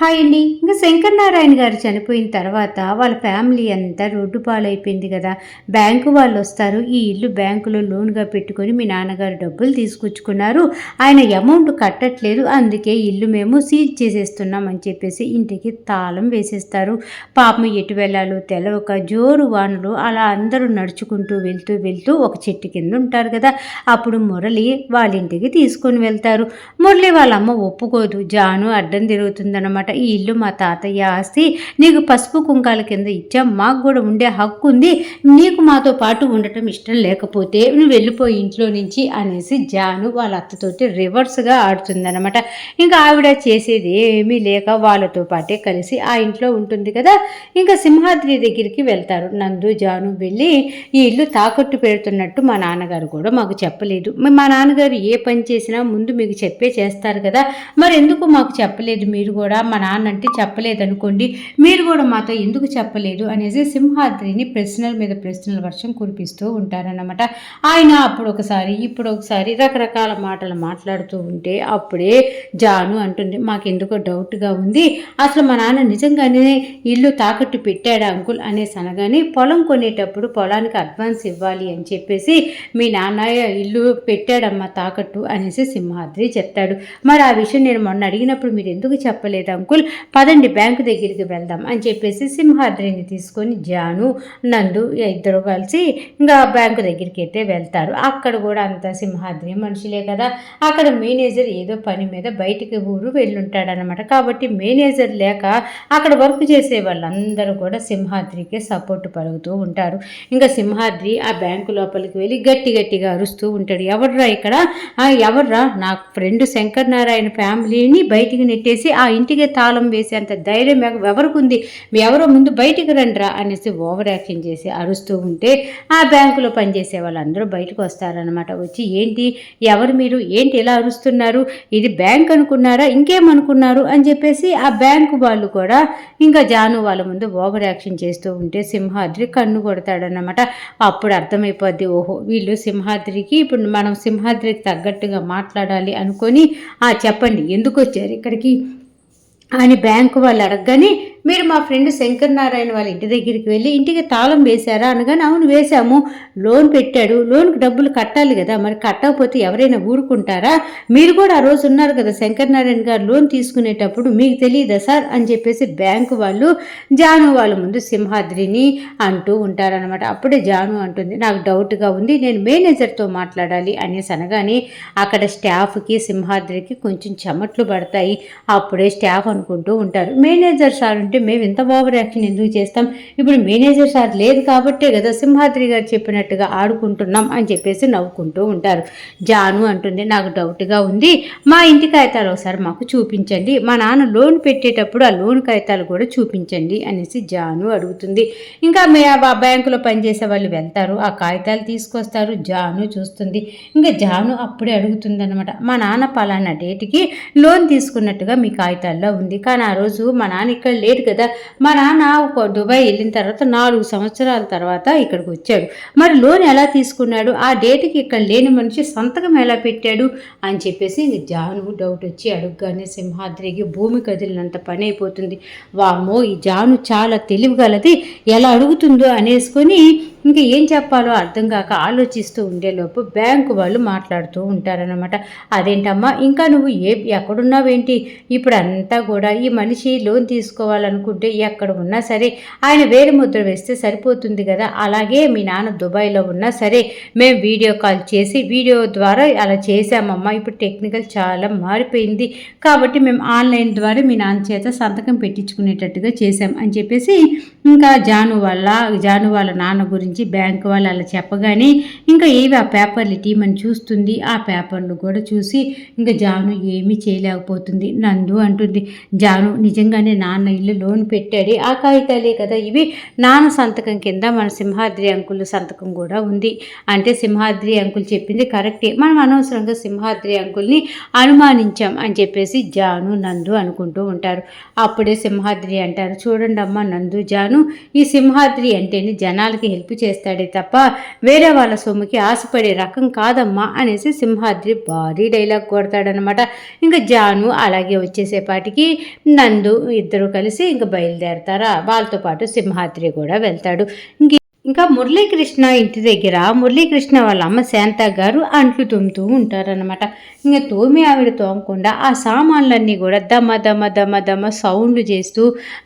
Hi అండి. ఇంక శంకర్ నారాయణ గారు చనిపోయిన తర్వాత వాళ్ళ ఫ్యామిలీ అంతా రోడ్డు పాలైపోయింది కదా! బ్యాంకు వాళ్ళొస్తారు. ఈ ఇల్లు బ్యాంకులో లోన్‌గా పెట్టుకొని మీ నాన్నగారు డబ్బులు తీసుకొచ్చుకున్నారు. ఆయన అమౌంట్ కట్టట్లేదు. అందుకే ఇల్లు మేము సీజ్ చేసేస్తున్నాం అని చెప్పేసి ఇంటికి తాళం వేసేస్తారు. పాపం ఎటు వెళ్ళాలో తెలవక జోరు వానలో అలా అందరూ నడుచుకుంటూ వెళ్తూ ఒక చెట్టు కింద ఉంటారు కదా! అప్పుడు మురళి వాళ్ళ ఇంటికి తీసుకొని వెళ్తారు. మురళి వాళ్ళ అమ్మ ఒప్పుకోదు. జాను అడ్డం తిరుగుతుందన్నమాట. ఈ ఇల్లు మా తాతయ్య ఆస్తి, నీకు పసుపు కుంకాల కింద ఇచ్చాం, మాకు కూడా ఉండే హక్కు ఉంది, నీకు మాతో పాటు ఉండటం ఇష్టం లేకపోతే నువ్వు వెళ్ళిపోయి ఇంట్లో నుంచి అనేసి జాను వాళ్ళ అత్తతోటి రివర్స్గా ఆడుతుందన్నమాట. ఇంకా ఆవిడ చేసేది ఏమీ లేక వాళ్ళతో పాటే కలిసి ఆ ఇంట్లో ఉంటుంది కదా. ఇంకా సింహాద్రి దగ్గరికి వెళ్తారు. నందు జాను వెళ్ళి ఈ ఇల్లు తాకట్టు పెడుతున్నట్టు మా నాన్నగారు కూడా మాకు చెప్పలేదు, మా నాన్నగారు ఏ పని చేసినా ముందు మీకు చెప్పే చేస్తారు కదా, మరి ఎందుకు మాకు చెప్పలేదు, మీరు కూడా మా నాన్న అంటే చెప్పలేదనుకోండి, మీరు కూడా మాతో ఎందుకు చెప్పలేదు అనేసి సింహాద్రిని ప్రశ్నల మీద ప్రశ్నల వర్షం కురిపిస్తూ ఉంటారన్నమాట. ఆయన అప్పుడు ఒకసారి ఇప్పుడు ఒకసారి రకరకాల మాటలు మాట్లాడుతూ ఉంటే అప్పుడే జాను అంటుంది, మాకెందుకో డౌట్గా ఉంది, అసలు మా నాన్న నిజంగానే ఇల్లు తాకట్టు పెట్టాడా అంకుల్ అనేసి అనగానే, పొలం కొనేటప్పుడు పొలానికి అడ్వాన్స్ ఇవ్వాలి అని చెప్పేసి మీ నాన్నయ్య ఇల్లు పెట్టాడమ్మా తాకట్టు అనేసి సింహాద్రి చెప్తాడు. మరి ఆ విషయం నేను మొన్న అడిగినప్పుడు మీరు ఎందుకు చెప్పలేదు అంకుల్, పదండి బ్యాంకు దగ్గరికి వెళ్దాం అని చెప్పేసి సింహాద్రిని తీసుకొని జాను నందు ఇద్దరు కలిసి ఇంకా బ్యాంకు దగ్గరికి అయితే వెళ్తారు. అక్కడ కూడా అంత సింహాద్రి మనుషులే కదా, అక్కడ మేనేజర్ ఏదో పని మీద బయటికి ఊరు వెళ్ళుంటాడనమాట. కాబట్టి మేనేజర్ లేక అక్కడ వర్క్ చేసే వాళ్ళందరూ కూడా సింహాద్రికి సపోర్ట్ పలుకుతూ ఉంటారు. ఇంకా సింహాద్రి ఆ బ్యాంకు లోపలికి వెళ్ళి గట్టిగా అరుస్తూ ఉంటాడు, ఎవర్రా ఇక్కడ, ఎవర్రా నా ఫ్రెండ్ శంకర్ నారాయణ ఫ్యామిలీని బయటికి నెట్టేసి ఆ ఇంటికి తాళం వేసేంత ధైర్యం ఎవరికి ఉంది, ఎవరో ముందు బయటికి రండిరా అనేసి ఓవర్ యాక్షన్ చేసి అరుస్తూ ఉంటే ఆ బ్యాంకులో పనిచేసే వాళ్ళందరూ బయటకు వస్తారనమాట. వచ్చి ఏంటి, ఎవరు మీరు, ఏంటి ఎలా అరుస్తున్నారు, ఇది బ్యాంక్ అనుకున్నారా ఇంకేమనుకున్నారు అని చెప్పేసి ఆ బ్యాంకు వాళ్ళు కూడా ఇంకా జాను వాళ్ళ ముందు ఓవర్ యాక్షన్ చేస్తూ ఉంటే సింహాద్రి కన్ను కొడతాడనమాట. అప్పుడు అర్థమైపోద్ది, ఓహో వీళ్ళు సింహాద్రికి ఇప్పుడు మనం సింహాద్రికి తగ్గట్టుగా మాట్లాడాలి అనుకొని, చెప్పండి ఎందుకు వచ్చారు ఇక్కడికి అని బ్యాంకు వాళ్ళు అడగగానే, మీరు మా ఫ్రెండ్ శంకర్ నారాయణ వాళ్ళ ఇంటి దగ్గరికి వెళ్ళి ఇంటికి తాళం వేశారా అనగానే, అవును వేశాము, లోన్ పెట్టాడు, లోన్కి డబ్బులు కట్టాలి కదా, మరి కట్టకపోతే ఎవరైనా ఊరుకుంటారా, మీరు కూడా ఆ రోజు ఉన్నారు కదా శంకర్ నారాయణ గారు లోన్ తీసుకునేటప్పుడు, మీకు తెలియదా సార్ అని చెప్పేసి బ్యాంకు వాళ్ళు జాను వాళ్ళ ముందు సింహాద్రిని అంటూ ఉంటారనమాట. అప్పుడే జాను అంటుంది, నాకు డౌట్గా ఉంది, నేను మేనేజర్తో మాట్లాడాలి అనేసి అనగానే అక్కడ స్టాఫ్కి సింహాద్రికి కొంచెం చెమట్లు పడతాయి. అప్పుడే స్టాఫ్ అనుకుంటూ ఉంటారు, మేనేజర్ సార్ అంటే మేము ఇంత ఓవర్ యాక్షన్ ఎందుకు చేస్తాం, ఇప్పుడు మేనేజర్ సార్ లేదు కాబట్టే కదా సింహాద్రి గారు చెప్పినట్టుగా ఆడుకుంటున్నాం అని చెప్పేసి నవ్వుకుంటూ ఉంటారు. జాను అంటుంది, నాకు డౌట్గా ఉంది, మా ఇంటి కాగితాలు ఒకసారి మాకు చూపించండి, మా నాన్న లోన్ పెట్టేటప్పుడు ఆ లోన్ కాగితాలు కూడా చూపించండి అనేసి జాను అడుగుతుంది. ఇంకా ఆ బ్యాంకులో పనిచేసే వాళ్ళు వెళ్తారు, ఆ కాగితాలు తీసుకొస్తారు, జాను చూస్తుంది. ఇంకా జాను అప్పుడే అడుగుతుంది అనమాట, మా నాన్న పలానా డేట్కి లోన్ తీసుకున్నట్టుగా మీ కాగితాల్లో ఉంది, కానీ ఆ రోజు మా నాన్న ఇక్కడ లేడు కదా, మా నాన్న దుబాయ్ వెళ్ళిన తర్వాత 4 సంవత్సరాల తర్వాత ఇక్కడికి వచ్చాడు, మరి లోన్ ఎలా తీసుకున్నాడు, ఆ డేట్కి ఇక్కడ లేని మనిషి సంతకం ఎలా పెట్టాడు అని చెప్పేసి జాను డౌట్ వచ్చి అడుగ్గానే సింహాద్రికి భూమి కదిలినంత పని అయిపోతుంది. వామ్మో ఈ జాను చాలా తెలివిగలది, ఎలా అడుగుతుందో అనేసుకొని ఇంకా ఏం చెప్పాలో అర్థం కాక ఆలోచిస్తూ ఉండేలోపు బ్యాంకు వాళ్ళు మాట్లాడుతూ ఉంటారనమాట. అదేంటమ్మా ఇంకా నువ్వు ఎక్కడున్నావేంటి, ఇప్పుడు అంతా కూడా ఈ మనిషి లోన్ తీసుకోవాలనుకుంటే ఎక్కడ ఉన్నా సరే ఆయన వేరే ముద్ర వేస్తే సరిపోతుంది కదా, అలాగే మీ నాన్న దుబాయ్లో ఉన్నా సరే మేము వీడియో కాల్ చేసి వీడియో ద్వారా అలా చేసామమ్మా, ఇప్పుడు టెక్నికల్ చాలా మారిపోయింది కాబట్టి మేము ఆన్లైన్ ద్వారా మీ నాన్న చేత సంతకం పెట్టించుకునేటట్టుగా చేసాం అని చెప్పేసి ఇంకా జాను వాళ్ళ నాన్న గురించి బ్యాంకు వాళ్ళు అలా చెప్పగానే ఇంకా ఏవి ఆ పేపర్లు ఇటీమని చూస్తుంది. ఆ పేపర్లు కూడా చూసి ఇంకా జాను ఏమీ చేయలేకపోతుంది. నందు అంటుంది, జాను నిజంగానే నాన్న ఇల్లు లోన్ పెట్టాడే, ఆ కాగితాలే కదా ఇవి, నాన్న సంతకం కింద మన సింహాద్రి అంకుల్ సంతకం కూడా ఉంది, అంటే సింహాద్రి అంకుల్ చెప్పింది కరెక్టే, మనం అనవసరంగా సింహాద్రి అంకుల్ని అనుమానించాం అని చెప్పేసి జాను నందు అనుకుంటూ ఉంటారు. అప్పుడే సింహాద్రి అంటారు, చూడండి అమ్మ నందు జాను, ఈ సింహాద్రి అంటేనే జనాలకి హెల్ప్ చేస్తాడే తప్ప వేరే వాళ్ళ సొమ్ముకి ఆశపడే రకం కాదమ్మా అనేసి సింహాద్రి భారీ డైలాగ్ కొడతాడనమాట. ఇంకా జాను అలాగే వచ్చేసేపాటికి నందు ఇద్దరు కలిసి ఇంకా బయలుదేరతారా. వాళ్ళతో పాటు సింహాద్రి కూడా వెళ్తాడు. ఇంకా మురళీకృష్ణ ఇంటి దగ్గర మురళీకృష్ణ వాళ్ళ అమ్మ శాంత గారు అంట్లు తోముతూ ఉంటారనమాట. ఇంకా తోమి ఆవిడ తోమకుండా ఆ సామాన్లన్నీ కూడా దమ దమ దమ దమ సౌండ్ చేస్తూ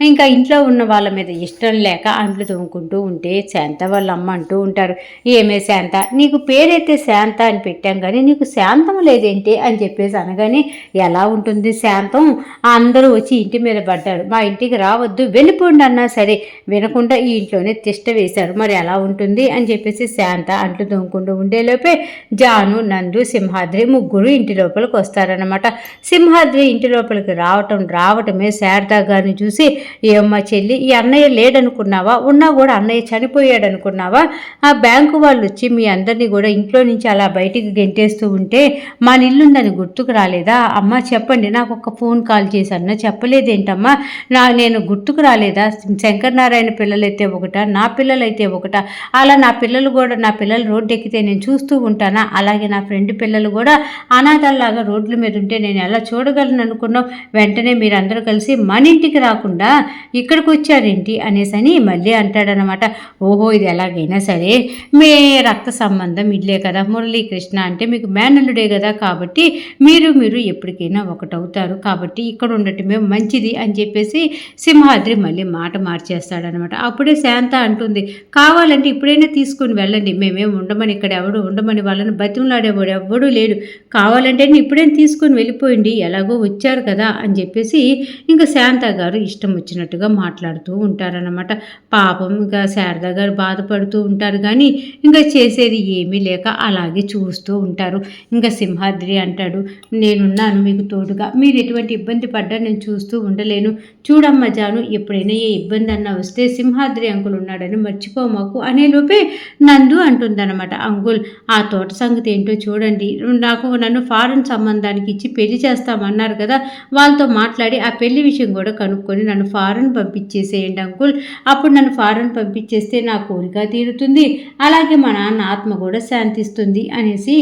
ఇంకా ఇంట్లో ఉన్న వాళ్ళ మీద ఇష్టం లేక అంట్లు తోముకుంటూ ఉంటే శాంత వాళ్ళ అమ్మ అంటూ ఉంటారు, ఏమే శాంత, నీకు పేరైతే శాంత అని పెట్టాం కానీ నీకు శాంతం లేదేంటి అని చెప్పేసి అనగానే, ఎలా ఉంటుంది శాంతం, అందరూ వచ్చి ఇంటి మీద పడ్డారు, మా ఇంటికి రావద్దు వెళ్ళిపోండి అన్నా సరే వినకుండా ఈ ఇంట్లోనే తిష్ట వేశారు, మరి ఎలా ఉంటుంది అని చెప్పేసి శాంత అంట్లు తోముకుంటూ ఉండేలోపే జాను నందు సింహాద్రి ముగ్గురు ఇంటి లోపలికి వస్తారనమాట. సింహాద్రి ఇంటి లోపలికి రావటమే శారదా గారిని చూసి, ఏమ్మా చెల్లి, ఈ అన్నయ్య లేడనుకున్నావా, ఉన్నా కూడా అన్నయ్య చనిపోయాడు అనుకున్నావా, ఆ బ్యాంకు వాళ్ళు వచ్చి మీ అందరినీ కూడా ఇంట్లో నుంచి అలా బయటికి గెంటేస్తూ ఉంటే మా నిల్లుందని గుర్తుకు రాలేదా అమ్మ, చెప్పండి, నాకు ఒక ఫోన్ కాల్ చేశాను చెప్పలేదేంటమ్మా, నేను గుర్తుకు రాలేదా, శంకరనారాయణ పిల్లలైతే ఒకట, నా పిల్లలైతే ఒకట, అలా నా పిల్లలు రోడ్డు ఎక్కితే నేను చూస్తూ ఉంటానా, అలాగే నా ఫ్రెండ్ పిల్లలు కూడా అనాథల్లాగా రోడ్ల మీద ఉంటే నేను ఎలా చూడగలను అనుకున్నావు, వెంటనే మీరందరూ కలిసి మన ఇంటికి రాకుండా ఇక్కడికి వచ్చారేంటి అనేసని మళ్ళీ అంటాడనమాట. ఓహో, ఇది ఎలాగైనా సరే మీ రక్త సంబంధం ఇల్లే కదా, మురళీకృష్ణ అంటే మీకు మేనల్లుడే కదా, కాబట్టి మీరు ఎప్పటికైనా ఒకటవుతారు, కాబట్టి ఇక్కడ ఉండటమే మంచిది అని చెప్పేసి సింహాద్రి మళ్ళీ మాట మార్చేస్తాడనమాట. అప్పుడే శాంత అంటుంది, కావాలంటే ఇప్పుడైనా తీసుకుని వెళ్ళండి, మేమేం ఉండమని ఇక్కడ ఎవడు ఉండమని వాళ్ళని బతిమలాడేవాడు ఎవడూ లేడు, కావాలంటే ఇప్పుడేం తీసుకొని వెళ్ళిపోయింది, ఎలాగో వచ్చారు కదా అని చెప్పేసి ఇంకా శాంత గారు ఇష్టం వచ్చినట్టుగా మాట్లాడుతూ ఉంటారనమాట. పాపం ఇంకా శారదా గారు బాధపడుతూ ఉంటారు కానీ ఇంకా చేసేది ఏమీ లేక అలాగే చూస్తూ ఉంటారు. ఇంకా సింహాద్రి అంటాడు, నేనున్నాను మీకు తోడుగా, మీరు ఎటువంటి ఇబ్బంది పడ్డా నేను చూస్తూ ఉండలేను, చూడమ్మ జాను, ఎప్పుడైనా ఏ ఇబ్బంది అన్నా వస్తే సింహాద్రి అంకుల్ ఉన్నాడని మర్చిపోమాకు అనేలోపే నందు అంటుందన్నమాట, అంకుల్ ఆ తోట సంగతి ఏంటో చూడండి, నన్ను ఫారెన్ సంబంధానికి ఇచ్చి పెళ్లి చేస్తామన్నారు కదా, వాళ్ళతో మాట్లాడి ఆ పెళ్లి విషయం కూడా కనుక్కొని నన్ను ఫారెన్ పంపించేసేయండి అంకుల్, అప్పుడు నన్ను ఫారెన్ పంపించేస్తే నా కోరిక తీరుతుంది, అలాగే మా నాన్న ఆత్మ కూడా శాంతిస్తుంది అనేసి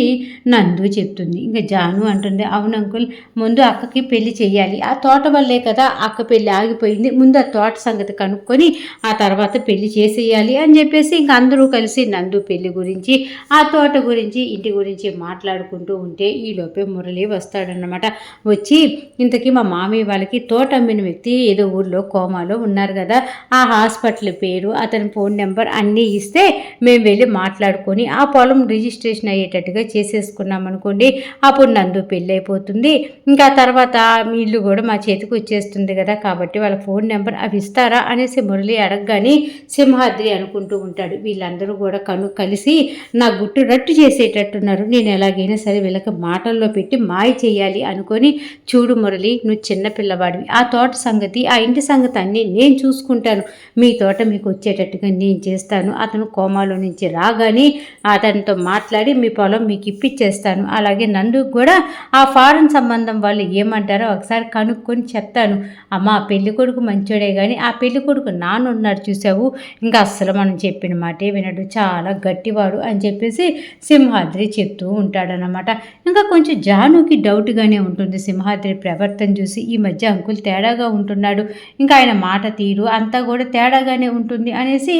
నందు చెప్తుంది. ఇంకా జాను అంటుంది, అవును అంకుల్, ముందు అక్కకి పెళ్లి చేయాలి, ఆ తోట వల్లే కదా అక్క పెళ్లి ఆగిపోయింది, ముందు ఆ తోట సంగతి కనుక్కొని ఆ తర్వాత పెళ్లి చేసేయాలి అని చెప్పేసి ఇంకా అందరూ కలిసి నందు పెళ్లి గురించి ఆ తోట గురించి ఇంటి గురించి మాట్లాడుకుంటూ ఉంటే ఈలోపే మురళి వస్తాడనమాట. వచ్చి ఇంతకీ మా మామయ్య వాళ్ళకి తోట అమ్మిన వ్యక్తి ఏదో ఊర్లో కోమాలో ఉన్నారు కదా, ఆ హాస్పిటల్ పేరు అతని ఫోన్ నెంబర్ అన్నీ ఇస్తే మేము వెళ్ళి మాట్లాడుకొని ఆ పొలం రిజిస్ట్రేషన్ అయ్యేటట్టుగా చేసేసుకున్నాం అనుకోండి, అప్పుడు నందు పెళ్ళి అయిపోతుంది, ఇంకా తర్వాత మీ ఇల్లు కూడా మా చేతికి వచ్చేస్తుంది కదా, కాబట్టి వాళ్ళ ఫోన్ నెంబర్ అవి ఇస్తారా అనేసి మురళి అడగగానే సింహాద్రి అనుకుంటూ ఉంటాడు, వీళ్ళందరూ కూడా కలిసి నా గుట్టు రట్టు చేసేటట్టున్నారు, నేను ఎలాగైనా సరే వీళ్ళకి మాటల్లో పెట్టి మాయ చేయాలి అనుకొని, చూడు మురళి, నువ్వు చిన్న పిల్లవాడివి, ఆ తోట సంగతి ఆ ఇంటి సంగతి అన్నీ నేను చూసుకుంటాను, మీ తోట మీకు వచ్చేటట్టుగా నేను చేస్తాను, అతను కోమాలో నుంచి రాగానే అతనితో మాట్లాడి మీ పొలం మీకు ఇప్పించేస్తాను, అలాగే నందుకు కూడా ఆ ఫారెన్ సంబంధం వాళ్ళు ఏమంటారో ఒకసారి కనుక్కొని చెప్తాను, అమ్మ ఆ పెళ్లి కొడుకు మంచోడే కానీ ఆ పెళ్లి కొడుకు నాన్నున్నాడు చూసావు, ఇంకా అస్సలు మనం చెప్పిన మాటే వినడు, చాలా గట్టివాడు అని చెప్పేసి సింహాద్రి చెప్తూ ఉంటాడనమాట. ఇంకా కొంచెం జానుకి డౌట్గానే ఉంటుంది సింహాద్రి ప్రవర్తన చూసి, ఈ మధ్య అంకుల్ తేడాగా ఉంటున్నాడు, ఇంకా ఆయన మాట తీరు అంతా కూడా తేడాగానే ఉంటుంది అనేసి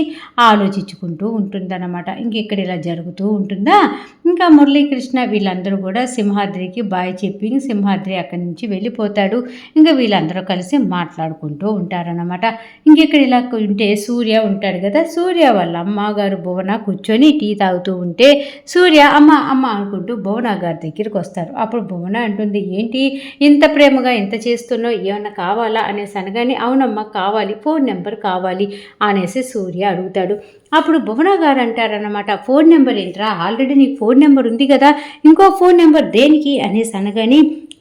ఆలోచించుకుంటూ ఉంటుందన్నమాట. ఇంక ఇక్కడ ఇలా జరుగుతూ ఉంటుందా, ఇంకా మురళీకృష్ణ వీళ్ళందరూ కూడా సింహాద్రికి బాయ్ చెప్పి సింహాద్రి అక్కడి నుంచి వెళ్ళిపోతాడు. ఇంకా వీళ్ళందరూ కలిసి మాట్లాడుకుంటూ ఉంటారనమాట. ఇంకెక్కడ ఇలా ఉంటే సూర్య ఉంటాడు కదా, సూర్య వాళ్ళ అమ్మగారు భువన కూర్చొని టీ తాగుతూ ఉంటే సూర్య అమ్మ అమ్మ అనుకుంటూ భువన గారి దగ్గరికి వస్తారు. అప్పుడు భువన అంటుంది, ఏంటి ఇంత ప్రేమగా ఇంత చేస్తున్నావు, ఏమన్నా కావాలా అనేసి అనగానే, అవునమ్మా కావాలి, ఫోన్ నెంబర్ కావాలి అనేసి సూర్య అడుగుతాడు. అప్పుడు భువన గారు అంటారనమాట, ఫోన్ నెంబర్ ఏంట్రా, ఆల్రెడీ నీకు ఫోన్ నెంబర్ ఉంది కదా, ఇంకో ఫోన్ నెంబర్ దేనికి అనేసి అనగానే,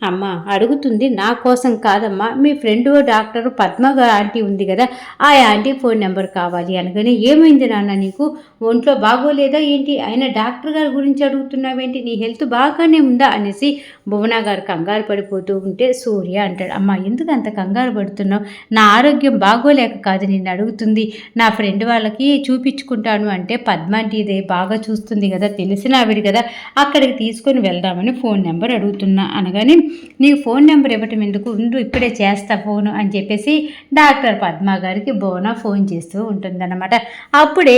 అమ్మ అడుగుతుంది నా కోసం కాదమ్మా, మీ ఫ్రెండ్ డాక్టర్ పద్మ ఆంటీ ఉంది కదా, ఆ ఆంటీ ఫోన్ నెంబర్ కావాలి అనగానే ఏమైంది నాన్న, నీకు ఒంట్లో బాగోలేదా ఏంటి, అయినా డాక్టర్ గారి గురించి అడుగుతున్నావేంటి, నీ హెల్త్ బాగానే ఉందా అనేసి భువన గారు కంగారు పడిపోతూ ఉంటే సూర్య అంటాడు, అమ్మ ఎందుకు అంత కంగారు పడుతున్నావు, నా ఆరోగ్యం బాగోలేక కాదు నిన్ను అడుగుతుంది, నా ఫ్రెండ్ వాళ్ళకి చూపించుకుంటాను అంటే పద్మాంటిదే బాగా చూస్తుంది కదా, తెలిసిన ఆవిడ కదా, అక్కడికి తీసుకొని వెళ్దామని ఫోన్ నెంబర్ అడుగుతున్నా అనగానే నీకు ఫోన్ నెంబర్ ఇవ్వటం ఎందుకు, ఉండు ఇప్పుడే చేస్తా ఫోను అని చెప్పేసి డాక్టర్ పద్మ గారికి భువన ఫోన్ చేస్తూ ఉంటుందన్నమాట. అప్పుడే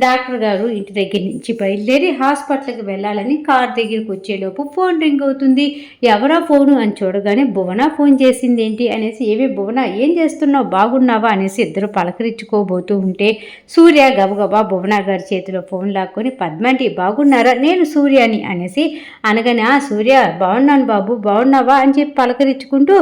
డాక్టర్ గారు ఇంటి దగ్గర నుంచి బయలుదేరి హాస్పిటల్కి వెళ్ళాలని కార్ దగ్గరికి వచ్చేలోపు ఫోన్ రింగ్ అవుతుంది. ఎవరా ఫోను అని చూడగానే భువన ఫోన్ చేసింది ఏంటి అనేసి, ఏవి భువన ఏం చేస్తున్నావు, బాగున్నావా అనేసి ఇద్దరు పలకరించుకోబోతూ ఉంటే సూర్య గబగబా భువన గారి చేతిలో ఫోన్ లాక్కొని పద్మాంటి బాగున్నారా, నేను సూర్యని అనేసి అనగానే సూర్య బాగున్నాను బాబు బాగున్నావా అని చెప్పి పలకరించుకుంటూ,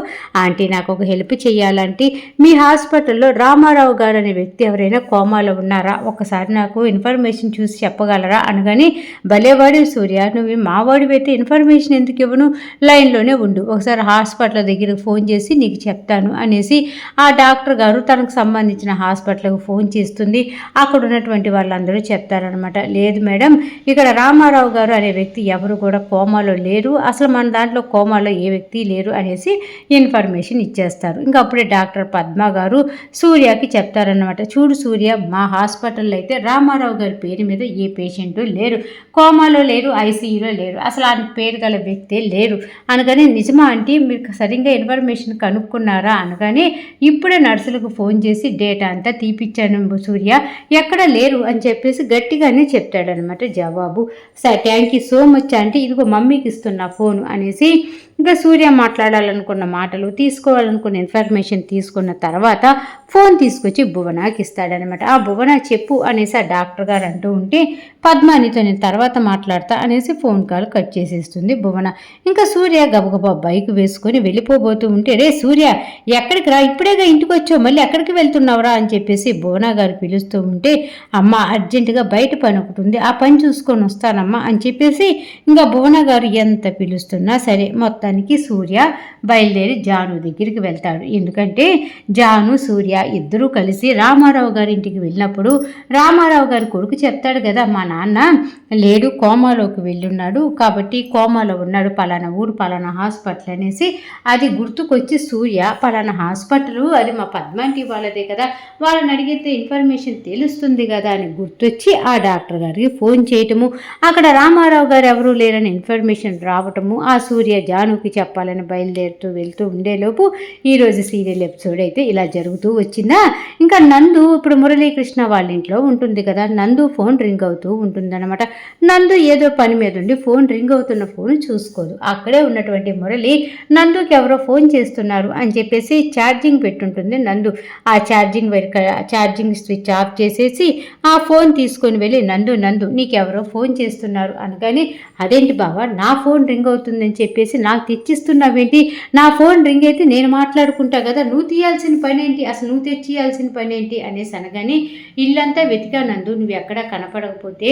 ఆంటీ నాకు ఒక హెల్ప్ చేయాలంటే మీ హాస్పిటల్లో రామారావు గారు అనే వ్యక్తి ఎవరైనా కోమాలో ఉన్నారా, ఒకసారి నాకు ఇన్ఫర్మేషన్ చూసి చెప్పగలరా అనగానే, భలేవాడి సూర్య, నువ్వు మావాడివైతే ఇన్ఫర్మేషన్ ఎందుకు ఇవ్వను, లైన్లోనే ఉండు, ఒకసారి హాస్పిటల్ దగ్గరికి ఫోన్ చేసి నీకు చెప్తాను అనేసి ఆ డాక్టర్ గారు తనకు సంబంధించిన హాస్పిటల్కి ఫోన్ చేస్తుంది. అక్కడ ఉన్నటువంటి వాళ్ళందరూ చెప్తారనమాట, లేదు మేడం ఇక్కడ రామారావు గారు అనే వ్యక్తి ఎవరు కూడా కోమాలో లేరు, అసలు మన దాంట్లో కోమాలో ఏ వ్యక్తి లేరు అనేసి ఇన్ఫర్మేషన్ ఇచ్చేస్తారు. ఇంకా అప్పుడే డాక్టర్ పద్మ గారు సూర్యకి చెప్తారనమాట, చూడు సూర్య, మా హాస్పిటల్లో అయితే రామారావు గారి పేరు మీద ఏ పేషెంట్ లేరు, కోమాలో లేరు, ఐసీయూలో లేరు, అసలు ఆ పేరు గల వ్యక్తే లేరు అనగానే, నిజమా అంటే మీరు సరిగ్గా ఇన్ఫర్మేషన్ కనుక్కున్నారా అనగానే, ఇప్పుడే నర్సులకు ఫోన్ చేసి డేటా అంతా తీపిచ్చాను సూర్య, ఎక్కడ లేరు అని చెప్పేసి గట్టిగానే చెప్తాడనమాట జవాబు. Sir thank you so much అంటే, ఇదిగో మమ్మీకి ఇస్తున్న ఫోను అనేసి ఇంకా సూర్య మాట్లాడాలనుకున్న మాటలు తీసుకోవాలనుకున్న ఇన్ఫర్మేషన్ తీసుకున్న తర్వాత ఫోన్ తీసుకొచ్చి భువనాకి ఇస్తాడనమాట. ఆ భువన చెప్పు అనేసి ఆ డాక్టర్ గారు అంటూ ఉంటే, పద్మానితో నేను తర్వాత మాట్లాడతా అనేసి ఫోన్ కాల్ కట్ చేసేస్తుంది భువన. ఇంకా సూర్య గబగబా బైక్ వేసుకొని వెళ్ళిపోబోతూ ఉంటే, రే సూర్య ఎక్కడికి రా, ఇప్పుడేగా ఇంటికి వచ్చావు మళ్ళీ ఎక్కడికి వెళ్తున్నావురా అని చెప్పేసి భువన గారు పిలుస్తూ ఉంటే, అమ్మ అర్జెంటుగా బయట పని ఒకటి ఉంది, ఆ పని చూసుకొని వస్తానమ్మా అని చెప్పేసి ఇంకా భువన గారు ఎంత పిలుస్తున్నా సరే మొత్తానికి సూర్య బయలుదేరి జాను దగ్గరికి వెళ్తాడు. ఎందుకంటే జాను సూర్య ఇద్దరూ కలిసి రామారావు గారి ఇంటికి వెళ్ళినప్పుడు రామారావు గారి కొడుకు చెప్తాడు కదా, మా నాన్న లేడు కోమాలోకి వెళ్ళున్నాడు, కాబట్టి కోమాలో ఉన్నాడు, పలానా ఊరు పలానా హాస్పిటల్ అనేసి అది గుర్తుకొచ్చి సూర్య పలానా హాస్పిటల్ అది మా పద్మాంటి వాళ్ళదే కదా, వాళ్ళని అడిగితే ఇన్ఫర్మేషన్ తెలుస్తుంది కదా అని గుర్తొచ్చి ఆ డాక్టర్ గారికి ఫోన్ చేయటము, అక్కడ రామారావు గారు ఎవరూ లేరని ఇన్ఫర్మేషన్ రావటము, ఆ సూర్య జానుకి చెప్పాలని బయలుదేరుతూ వెళ్తూ ఉండేలోపు ఈరోజు సీరియల్ ఎపిసోడ్ అయితే ఇలా జరుగుతూ వచ్చిందా. ఇంకా నందు ఇప్పుడు మురళీకృష్ణ వాళ్ళ ఇంట్లో ఉంటుంది కదా, నందు ఫోన్ రింగ్ అవుతూ ఉంటుందన్నమాట. నందు ఏదో పని మీద ఉండి ఫోన్ రింగ్ అవుతున్న ఫోన్ చూసుకోదు. అక్కడే ఉన్నటువంటి మురళి నందుకి ఎవరో ఫోన్ చేస్తున్నారు అని చెప్పేసి ఛార్జింగ్ పెట్టుంటుంది నందు. ఆ ఛార్జింగ్ స్విచ్ ఆఫ్ చేసేసి ఆ ఫోన్ తీసుకొని వెళ్ళి, నందు నీకెవరో ఫోన్ చేస్తున్నారు అనగానే, అదేంటి బావా నా ఫోన్ రింగ్ అవుతుందని చెప్పేసి నాకు తెచ్చిస్తున్నావేంటి, నా ఫోన్ రింగ్ అయితే నేను మాట్లాడుకుంటా కదా, నువ్వు తీయాల్సిన పని ఏంటి, అసలు నువ్వు తెచ్చియాల్సిన పని ఏంటి అనేసి అనగానే, ఇల్లంతా వెతికా నందు, నువ్వు ఎక్కడా కనపడకపోతే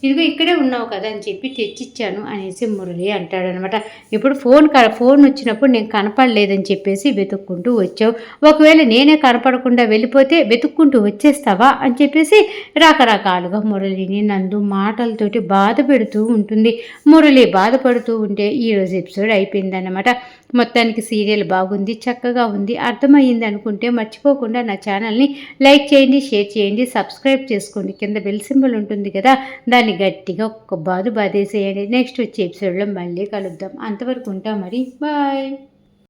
ఇదిగో ఇక్కడే ఉన్నావు కదా అని చెప్పి తెచ్చిచ్చాను అనేసి మురళి అంటాడనమాట. ఇప్పుడు ఫోన్ వచ్చినప్పుడు నేను కనపడలేదని చెప్పేసి వెతుక్కుంటూ వచ్చావు, ఒకవేళ నేనే కనపడకుండా వెళ్ళిపోతే వెతుక్కుంటూ వచ్చేస్తావా అని చెప్పేసి రకరకాలుగా మురళిని నందు మాటలతోటి బాధ పెడుతూ ఉంటుంది. మురళి బాధపడుతూ ఉంటే ఈరోజు ఎపిసోడ్ అయిపోయిందన్నమాట. మొత్తానికి సీరియల్ బాగుంది, చక్కగా ఉంది, అర్థమయ్యింది అనుకుంటే మర్చిపోకుండా నా ఛానల్ని లైక్ చేయండి, షేర్ చేయండి, సబ్స్క్రైబ్ చేసుకోండి, కింద బెల్ సింబల్ ఉంటుంది కదా దాన్ని గట్టిగా ఒక్క బాధేసేయండి. నెక్స్ట్ వచ్చే ఎపిసోడ్లో మళ్ళీ కలుద్దాం, అంతవరకు ఉంటాం మరి, బాయ్.